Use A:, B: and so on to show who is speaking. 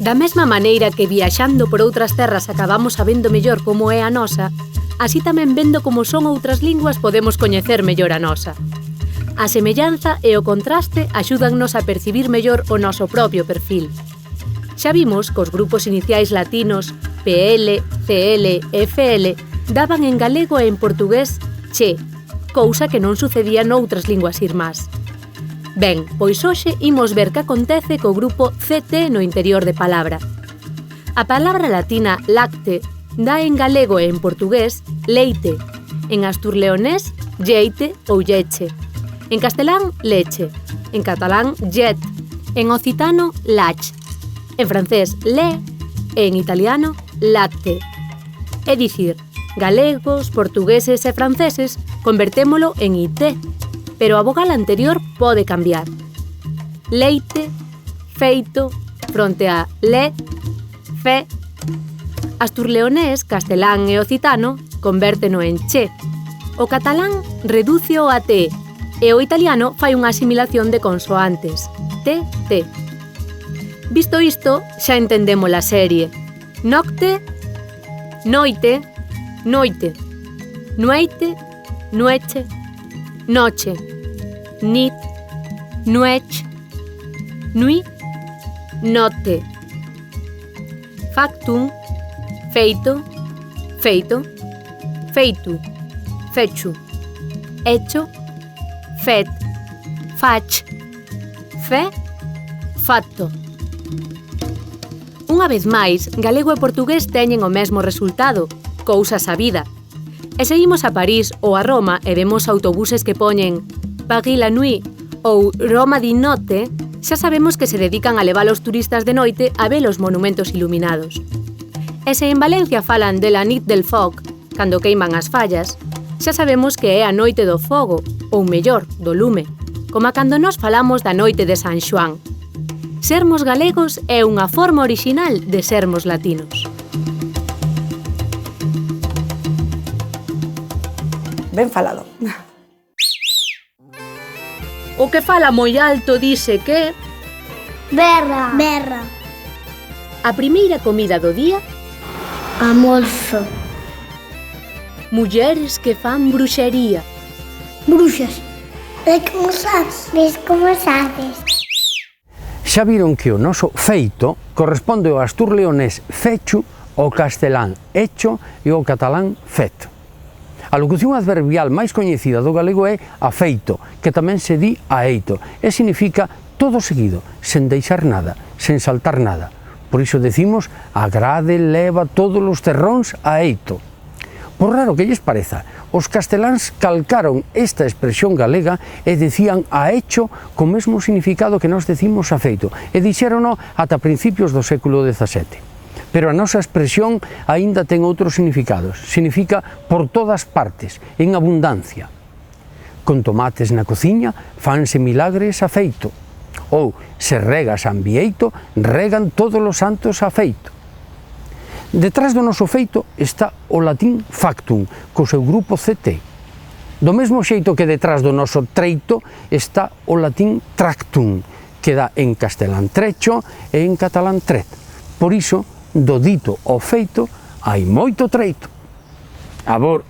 A: Da mesma maneira que viaxando por outras terras acabamos sabendo mellor como é a nosa, así tamén vendo como son outras linguas podemos coñecer mellor a nosa. A semellanza e o contraste axúdannos a percibir mellor o noso propio perfil. Xa vimos que os grupos iniciais latinos PL, CL e FL daban en galego e en portugués che, cousa que non sucedía noutras linguas irmás. Ben, pois hoxe imos ver que acontece co grupo CT no interior de palabra. A palabra latina lacte dá en galego e en portugués leite, en asturleonés lleite ou lleche, en castelán leche, en catalán llet, en occitano lach, en francés lait e en italiano latte. É dicir, galegos, portugueses e franceses convertémolo en IT, pero a vogal anterior pode cambiar. Leite, feito, fronte a le, fe. Asturleonés, castelán e occitano convérteno en che. O catalán redúceo a t e o italiano fai unha asimilación de consoantes, t, t. Visto isto, xa entendemos a serie. Nocte, noite, noite. Nueite, nueche, noche. Nit, nuech, nui, note. Factum, feito, feito, feitu, fechu. Hecho, fet, fach, fe, fatto. Unha vez máis, galego e portugués teñen o mesmo resultado, cousa sabida. E seguimos a París ou a Roma e vemos autobuses que poñen Paris la nuit ou Roma di notte, xa sabemos que se dedican a levar os turistas de noite a ver os monumentos iluminados. E se en Valencia falan de la nit del foc, cando queiman as fallas, xa sabemos que é a noite do fogo, ou mellor, do lume, como cando nos falamos da noite de San Xoán. Sermos galegos é unha forma orixinal de sermos latinos.
B: Ben falado.
A: O que fala moi alto dice que...
C: Berra. Berra.
A: A primeira comida do día...
C: Almorzo.
A: Mulleres que fan bruxería.
C: Bruxas. Ves como sabes? Ves como sabes?
D: Xa viron que o noso feito corresponde ao asturleonés fechu, ao castelán hecho e ao catalán fet. A locución adverbial máis coñecida do galego é afeito, que tamén se di aeito, e significa todo seguido, sen deixar nada, sen saltar nada. Por iso decimos agrade leva todos os terróns aeito. Por raro que lles pareza, os casteláns calcaron esta expresión galega e decían aecho co mesmo significado que nós decimos afeito, e dixérono ata principios do século XVII. Pero a nosa expresión aínda ten outros significados. Significa por todas partes, en abundancia. Con tomates na cociña fanse milagres a feito. Ou, se regas ambieito, regan todos os santos a feito. Detrás do noso feito está o latín factum, co seu grupo CT. Do mesmo xeito que detrás do noso treito está o latín tractum, que dá en castelán trecho e en catalán tret. Por iso, do dito ao feito, hai moito treito. A bor.